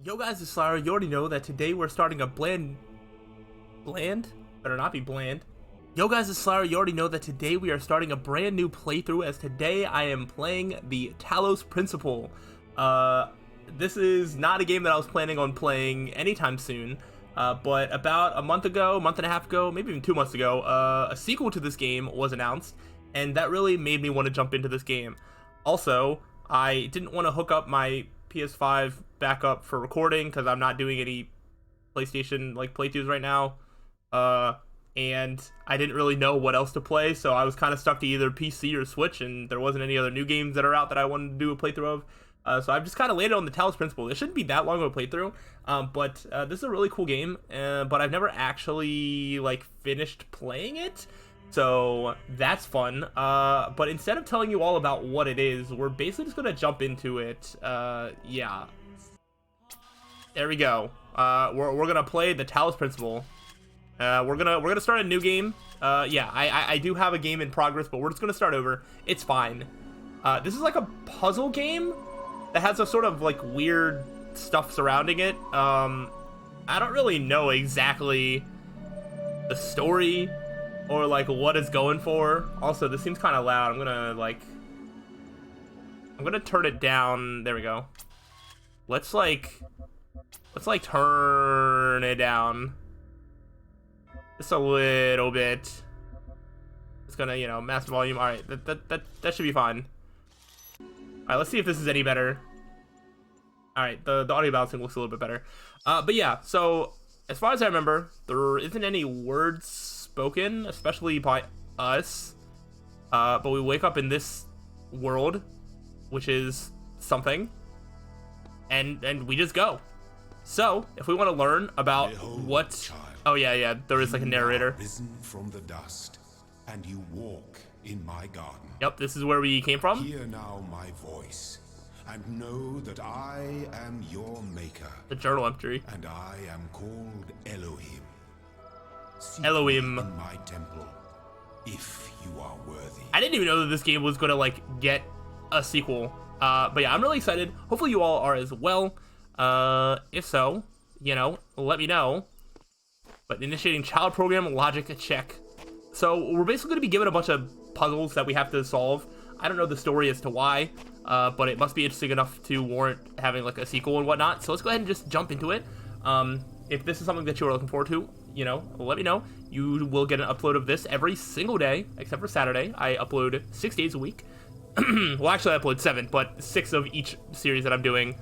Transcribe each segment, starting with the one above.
Yo guys, it's Slyroh. You already know that today we're starting a bland? Better not be bland. Yo guys, it's Slyroh. You already know that today we are starting a brand new playthrough, as today I am playing the Talos Principle. This is not a game that I was planning on playing anytime soon, but about a month and a half ago, maybe even 2 months ago, a sequel to this game was announced, and that really made me want to jump into this game. Also, I didn't want to hook up my PS5 backup for recording because I'm not doing any PlayStation playthroughs right now, and I didn't really know what else to play, so I was kind of stuck to either PC or Switch, and there wasn't any other new games that are out that I wanted to do a playthrough of. So I've just kind of landed on the Talos Principle. It shouldn't be that long of a playthrough, but this is a really cool game, but I've never actually finished playing it. So that's fun, but instead of telling you all about what it is, we're basically just gonna jump into it. Yeah, there we go. We're gonna play the Talos Principle. We're gonna start a new game. Yeah, I do have a game in progress, but we're just gonna start over. It's fine. This is like a puzzle game that has a sort of weird stuff surrounding it. I don't really know exactly the story or what it's going for. Also, this seems kind of loud. I'm gonna turn it down. There we go. Let's turn it down just a little bit. It's gonna, master volume. All right, that should be fine. All right, let's see if this is any better. All right, the audio balancing looks a little bit better. But yeah, so as far as I remember, there isn't any words spoken, especially by us, but we wake up in this world, which is something, and we just go. So if we want to learn about what, child, oh yeah, there is a narrator. Risen from the dust, and you walk in my garden. Yep, this is where we came from. Hear now my voice, and know that I am your maker. The journal entry. And I am called Elohim. Seek Elohim. me in my temple, if you are worthy. I didn't even know that this game was gonna get a sequel. But yeah, I'm really excited. Hopefully you all are as well. If so, let me know. But initiating child program logic check. So we're basically gonna be given a bunch of puzzles that we have to solve. I don't know the story as to why, but it must be interesting enough to warrant having a sequel and whatnot. So let's go ahead and just jump into it. If this is something that you are looking forward to, let me know. You will get an upload of this every single day, except for Saturday. I upload 6 days a week. Well, actually I upload 7, but 6 of each series that I'm doing.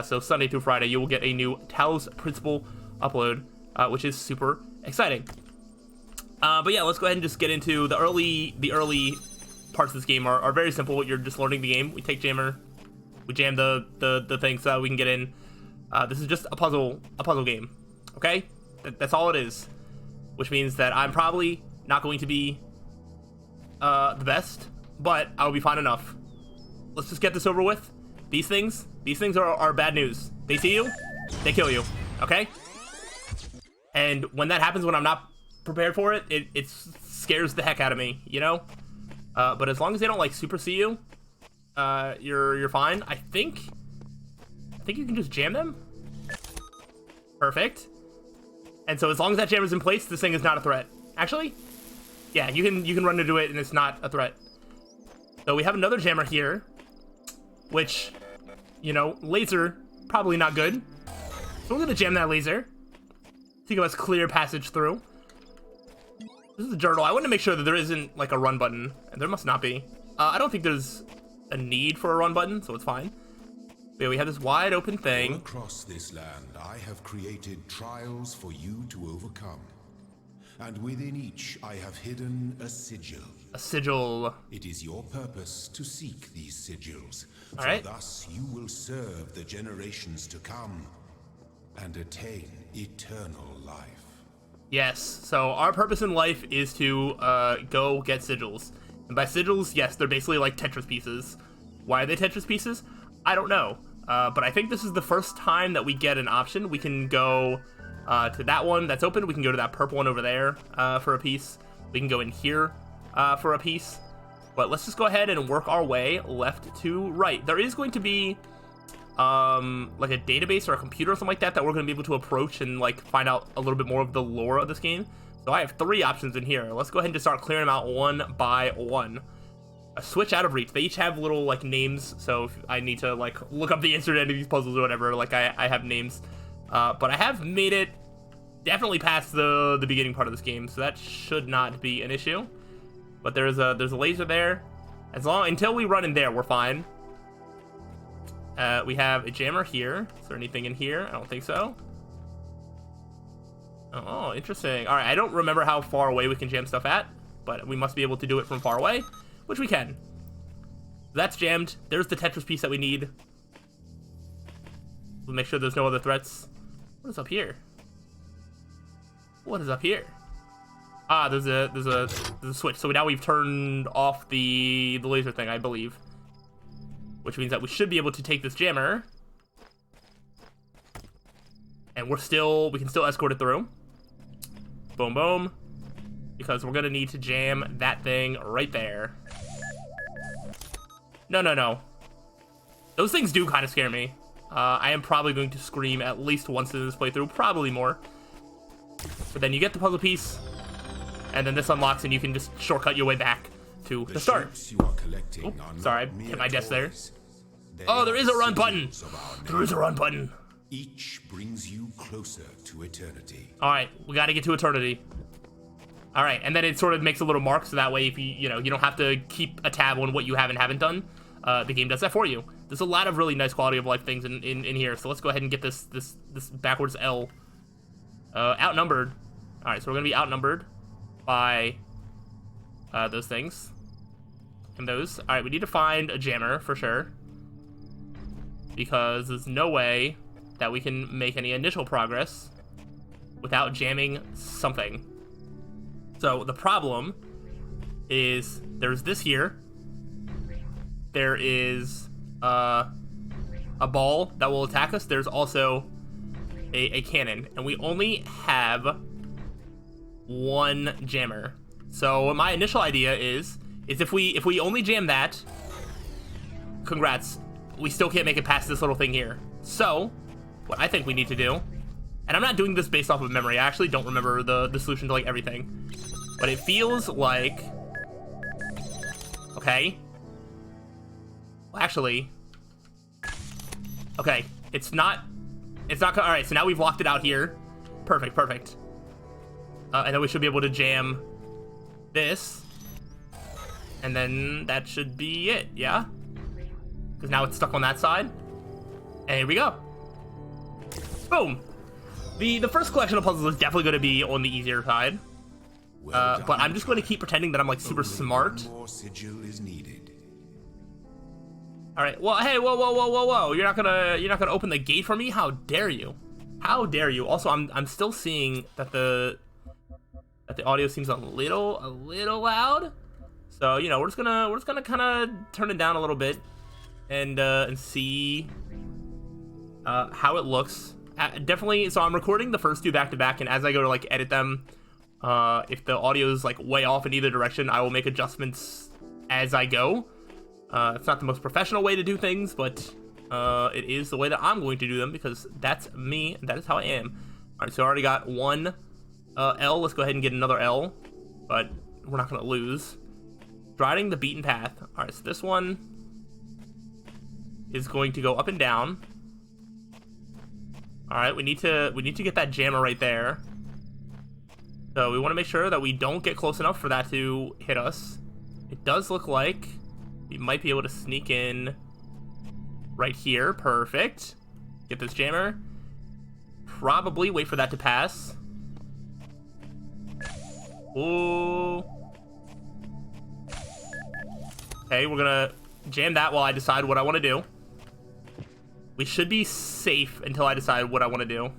So Sunday through Friday, you will get a new Talos Principle upload, which is super exciting. But yeah, let's go ahead and just get into the early parts of this game are very simple. You're just learning the game. We take jammer, we jam the thing so that we can get in. This is just a puzzle game, okay? That's all it is, which means that I'm probably not going to be the best, but I'll be fine enough. Let's just get this over with. These things are bad news. They see you, they kill you, okay? And when that happens, when I'm not prepared for it, it scares the heck out of me, But as long as they don't super see you, you're fine. I think you can just jam them. Perfect. And so as long as that jammer's in place, this thing is not a threat. Actually, yeah, you can run into it and it's not a threat. So we have another jammer here, which, laser, probably not good. So we're gonna jam that laser to give us clear passage through. This is a journal. I want to make sure that there isn't a run button. There must not be. I don't think there's a need for a run button, so it's fine. But yeah, we have this wide open thing. All across this land, I have created trials for you to overcome. And within each, I have hidden a sigil. A sigil. It is your purpose to seek these sigils. All right. Thus you will serve the generations to come and attain eternal life. Yes, so our purpose in life is to go get sigils. And by sigils, yes, they're basically like Tetris pieces. Why are they Tetris pieces? I don't know. But I think this is the first time that we get an option. We can go to that one that's open. We can go to that purple one over there for a piece. We can go in here for a piece. But let's just go ahead and work our way left to right. There is going to be like a database or a computer or something like that we're going to be able to approach and like find out a little bit more of the lore of this game. So I have 3 options in here. Let's go ahead and just start clearing them out one by one. A switch out of reach. They each have little like names, so if I need to like look up the answer to any of these puzzles or whatever, like I have names. But I have made it definitely past the beginning part of this game, so that should not be an issue. But there's a laser there. Until we run in there, we're fine. We have a jammer here. Is there anything in here? I don't think so. Oh, interesting. All right, I don't remember how far away we can jam stuff at, but we must be able to do it from far away, which we can. That's jammed. There's the Tetris piece that we need. We'll make sure there's no other threats. What is up here? What is up here? Ah, there's a switch. So now we've turned off the laser thing, I believe. Which means that we should be able to take this jammer. And we can still escort it through. Boom, boom. Because we're gonna need to jam that thing right there. No. Those things do kind of scare me. I am probably going to scream at least once in this playthrough, probably more. But then you get the puzzle piece, and then this unlocks, and you can just shortcut your way back to the start. Oops, sorry, I hit my desk there. Oh, there is a run button. There is a run button. Each brings you closer to eternity. All right, we got to get to eternity. All right, and then it sort of makes a little mark, so that way, if you don't have to keep a tab on what you have and haven't done. The game does that for you. There's a lot of really nice quality of life things in here. So let's go ahead and get this backwards L. Outnumbered. All right, so we're gonna be outnumbered by those things and those. All right, we need to find a jammer for sure, because there's no way that we can make any initial progress without jamming something. So the problem is there's this here. There is a ball that will attack us. There's also a cannon, and we only have 1 jammer. So my initial idea is if we only jam that, congrats, we still can't make it past this little thing here. So what I think we need to do, and I'm not doing this based off of memory, I actually don't remember the solution to like everything, but it feels like, okay, well, actually, okay, it's not, all right, so now we've locked it out here. Perfect. And then we should be able to jam this, and then that should be it, yeah? Because now it's stuck on that side, and here we go. Boom. The first collection of puzzles is definitely going to be on the easier side, but I'm just going to keep pretending that I'm like super smart. More sigil is needed. All right. Well, hey, whoa! You're not gonna open the gate for me? How dare you? How dare you? Also, I'm still seeing that the audio seems a little loud. So we're just gonna kind of turn it down a little bit and see how it looks. Definitely. So I'm recording the first 2 back to back, and as I go to like edit them, if the audio is like way off in either direction, I will make adjustments as I go. It's not the most professional way to do things, but it is the way that I'm going to do them, because that's me, and that is how I am. All right, so I already got 1 L. Let's go ahead and get another L, but we're not going to lose. Striding the beaten path. All right, so this one is going to go up and down. All right, we need to get that jammer right there. So we want to make sure that we don't get close enough for that to hit us. It does look like we might be able to sneak in right here. Perfect. Get this jammer. Probably wait for that to pass. Ooh. Okay, we're gonna jam that while I decide what I want to do. We should be safe until I decide what I want to do.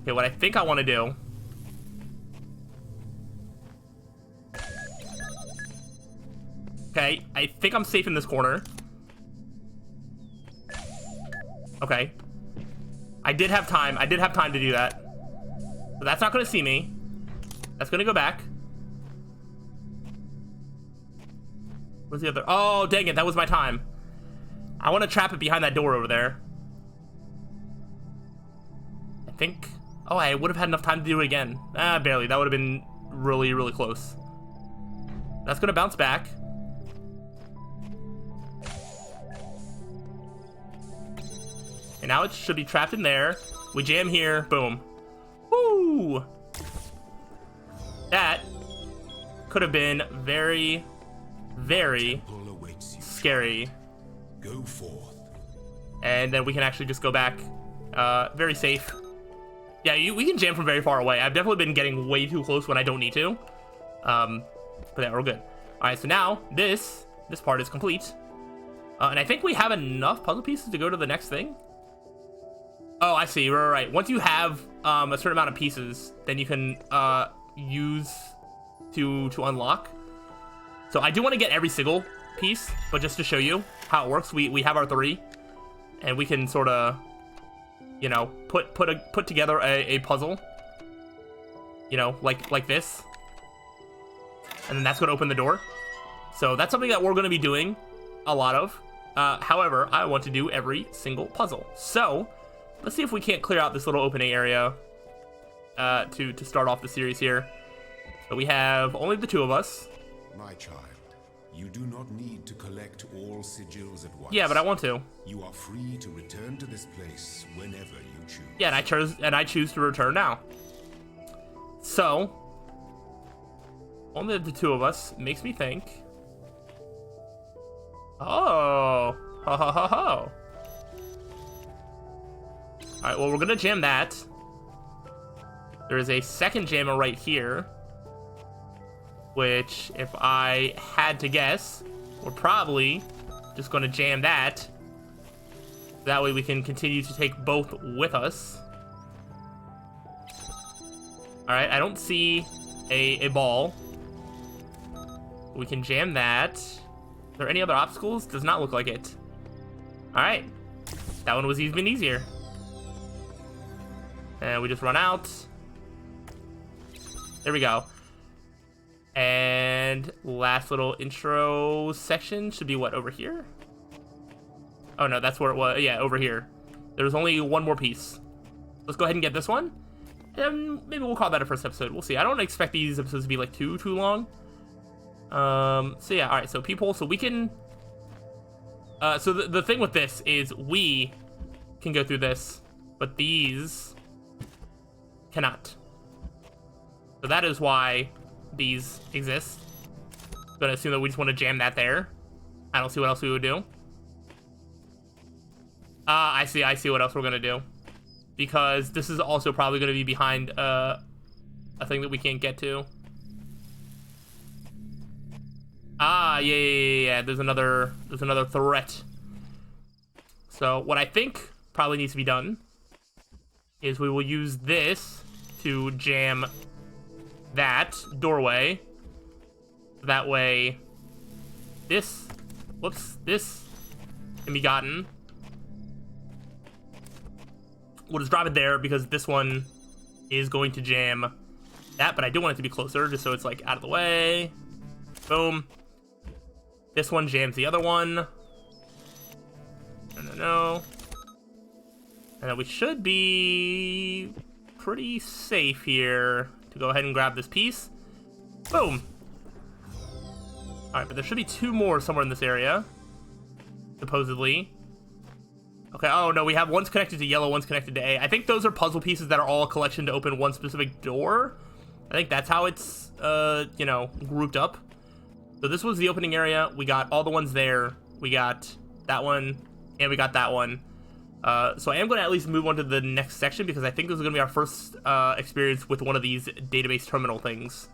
Okay, what I think I want to do. Okay, I think I'm safe in this corner. Okay. I did have time to do that. So that's not going to see me. That's going to go back. Where's the other? Oh, dang it, that was my time. I want to trap it behind that door over there. I think... Oh, I would have had enough time to do it again. Barely. That would have been really, really close. That's going to bounce back. And now it should be trapped in there. We jam here. Boom. Woo! That could have been very, very scary. Go forth. And then we can actually just go back. Very safe. Yeah, we can jam from very far away. I've definitely been getting way too close when I don't need to. But yeah, we're good. Alright, so now this part is complete. And I think we have enough puzzle pieces to go to the next thing. Oh, I see. Right. Once you have a certain amount of pieces, then you can use to unlock. So I do want to get every single piece, but just to show you how it works, we have our 3, and we can sort of, you know, put together a puzzle, you know, like this, and then that's going to open the door. So that's something that we're going to be doing a lot of. However, I want to do every single puzzle. So let's see if we can't clear out this little opening area to start off the series here. So we have only the 2 of us. My child, you do not need to collect all sigils at once. Yeah, but I want to. You are free to return to this place whenever you choose. Yeah, and I choose to return now. So only the 2 of us makes me think. Oh, ho ho ho ho. Alright, well, we're gonna jam that. There is a second jammer right here, which, if I had to guess, we're probably just gonna jam that. That way we can continue to take both with us. Alright, I don't see a ball. We can jam that. Are there any other obstacles? Does not look like it. Alright. That one was even easier. And we just run out. There we go. And last little intro section should be what, over here? Oh no, that's where it was. Yeah, over here. There's only one more piece. Let's go ahead and get this one. And maybe we'll call that a first episode. We'll see. I don't expect these episodes to be like too long. So yeah, alright, so peephole, so we can so the thing with this is we can go through this, but these cannot. So that is why these exist. I'm gonna assume that we just want to jam that there. I don't see what else we would do. I see what else we're gonna do. Because this is also probably gonna be behind a thing that we can't get to. Ah, yeah. There's another threat. So what I think probably needs to be done is we will use this to jam that doorway. That way, this can be gotten. We'll just drop it there because this one is going to jam that, but I do want it to be closer just so it's like out of the way. Boom. This one jams the other one. No. And then we should be pretty safe here to go ahead and grab this piece. Boom. Alright, but there should be 2 more somewhere in this area. Supposedly. Okay, oh no, we have one's connected to yellow, one's connected to A. I think those are puzzle pieces that are all a collection to open one specific door. I think that's how it's, you know, grouped up. So this was the opening area. We got all the ones there. We got that one, and we got that one. So I am going to at least move on to the next section because I think this is going to be our first experience with one of these database terminal things.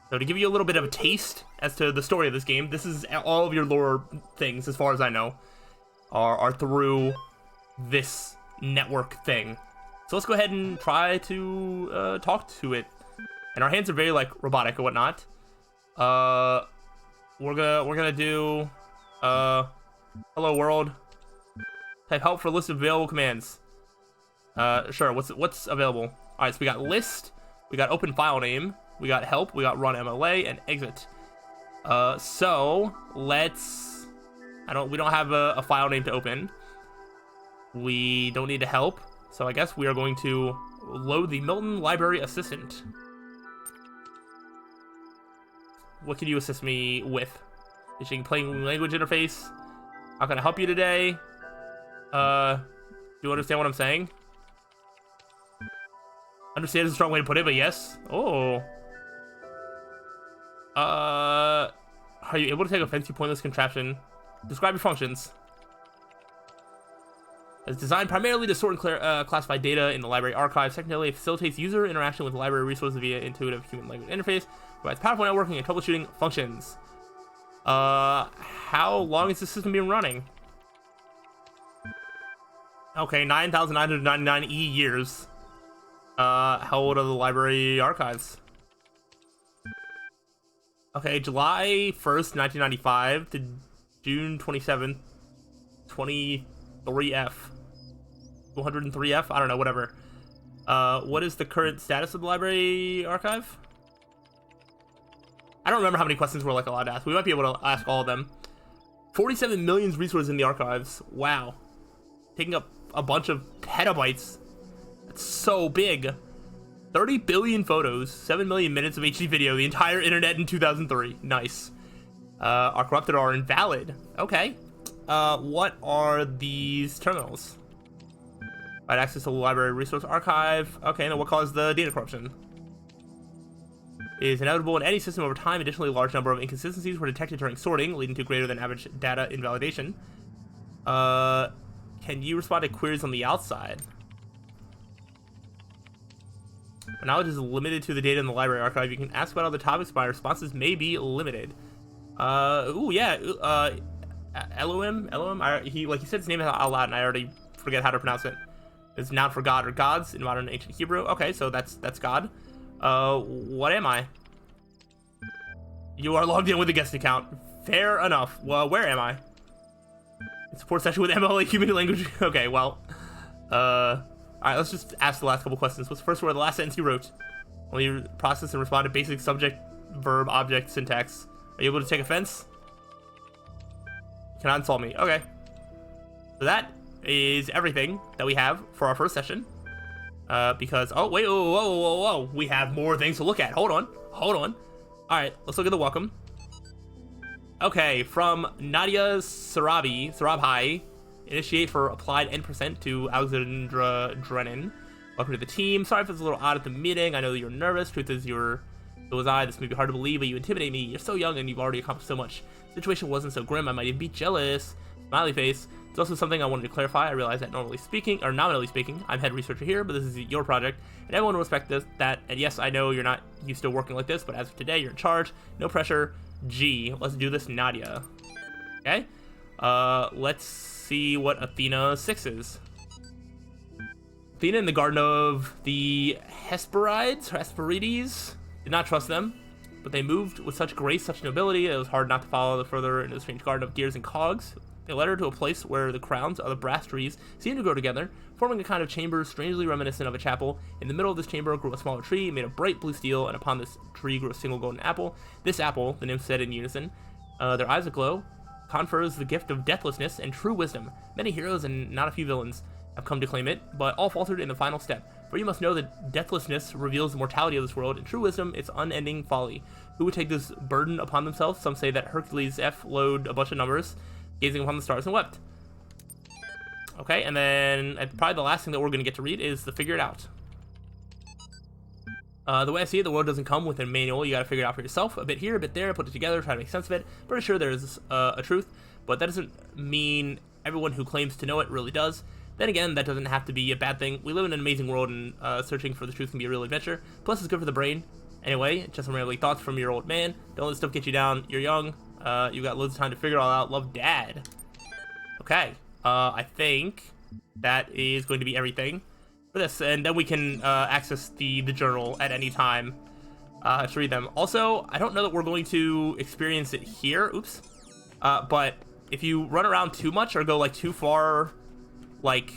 So to give you a little bit of a taste as to the story of this game, this is all of your lore things, as far as I know, are through this network thing. So let's go ahead and try to talk to it. And our hands are very like robotic and whatnot. We're gonna do hello world. Type help for a list of available commands. Sure. What's available? All right. So we got list. We got open file name. We got help. We got run MLA and exit. So let's We don't have a file name to open. We don't need to help. So I guess we are going to load the Milton Library Assistant. What can you assist me with? Teaching plain language interface. How can I help you today? Do you understand what I'm saying? Understand is a strong way to put it, but yes. Oh. Are you able to take offense to pointless contraption? Describe your functions. It's designed primarily to sort and classify data in the library archive. Secondarily, it facilitates user interaction with library resources via intuitive human language interface. Provides powerful networking and troubleshooting functions. How long has this system been running? Okay, 9,999 years. How old are the library archives? Okay, July 1st, 1995 to June 27th, 23F. 203F? I don't know, whatever. What is the current status of the library archive? I don't remember how many questions we're allowed to ask. We might be able to ask all of them. 47 million resources in the archives. Wow. Taking up a bunch of petabytes. That's so big. 30 billion photos, 7 million minutes of HD video, the entire internet in 2003. Nice. Are corrupted or invalid. Okay. What are these terminals? Right, access to the library resource archive. Okay, now what caused the data corruption? Is inevitable in any system over time. Additionally, a large number of inconsistencies were detected during sorting, leading to greater than average data invalidation. Can you respond to queries on the outside? My knowledge is limited to the data in the library archive. You can ask about other topics, but my responses may be limited. Ooh, yeah. Elohim? He said his name out loud, and I already forget how to pronounce it. It's noun for God or gods in modern ancient Hebrew. Okay, so that's God. What am I? You are logged in with a guest account. Fair enough. Well, where am I? Support session with MLA human language. Okay, well, alright, let's just ask the last couple questions. What's the first word of the last sentence you wrote? Only process and respond to basic subject, verb, object, syntax. Are you able to take offense? You cannot insult me. Okay. So that is everything that we have for our first session. Because, oh, wait, whoa. We have more things to look at. Hold on. Alright, let's look at the welcome. Okay, from Nadia Sarabhai, initiate for applied N% to Alexandra Drennan. Welcome to the team. Sorry if it's a little odd at the meeting. I know that you're nervous. Truth is, so was I. This may be hard to believe, but you intimidate me. You're so young and you've already accomplished so much. The situation wasn't so grim. I might even be jealous. Smiley face. It's also something I wanted to clarify. I realize that nominally speaking, I'm head researcher here, but this is your project, and everyone will respect that. And yes, I know you're not used to working like this, but as of today, you're in charge. No pressure. G. Let's do this, Nadia. Okay. Let's see what Athena 6 is. Athena in the Garden of the Hesperides. Did not trust them, but they moved with such grace, such nobility, it was hard not to follow further into the strange garden of gears and cogs. They led her to a place where the crowns of the brass trees seemed to grow together, forming a kind of chamber strangely reminiscent of a chapel. In the middle of this chamber grew a smaller tree made of bright blue steel, and upon this tree grew a single golden apple. This apple, the nymphs said in unison, their eyes aglow, confers the gift of deathlessness and true wisdom. Many heroes and not a few villains have come to claim it, but all faltered in the final step. For you must know that deathlessness reveals the mortality of this world, and true wisdom its unending folly. Who would take this burden upon themselves? Some say that Hercules F load a bunch of numbers, gazing upon the stars and wept. Okay, and then probably the last thing that we're going to get to read is the figure it out. The way I see it, the world doesn't come with a manual. You got to figure it out for yourself. A bit here, a bit there, put it together, try to make sense of it. Pretty sure there's a truth, but that doesn't mean everyone who claims to know it really does. Then again, that doesn't have to be a bad thing. We live in an amazing world, and searching for the truth can be a real adventure. Plus, it's good for the brain. Anyway, just some rambling thoughts from your old man. Don't let this stuff get you down. You're young. You got loads of time to figure it all out. Love, Dad. Okay. I think that is going to be everything for this, and then we can access the journal at any time to read them. Also, I don't know that we're going to experience it here. Oops. But if you run around too much or go like too far, like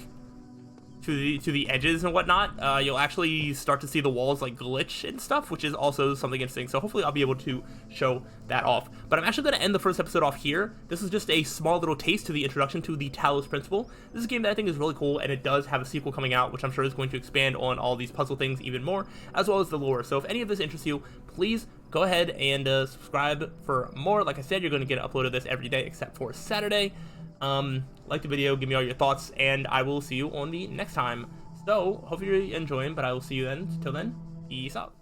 to the edges and whatnot, you'll actually start to see the walls like glitch and stuff, which is also something interesting. So hopefully I'll be able to show that off. But I'm actually going to end the first episode off here. This is just a small little taste to the introduction to the Talos Principle. This is a game that I think is really cool, and it does have a sequel coming out, which I'm sure is going to expand on all these puzzle things even more, as well as the lore. So if any of this interests you, please go ahead and subscribe for more. Like I said, you're going to get an upload of this every day except for Saturday. Like the video, give me all your thoughts, and I will see you on the next time. So, hope you're enjoying, but I will see you then. Till then, peace out.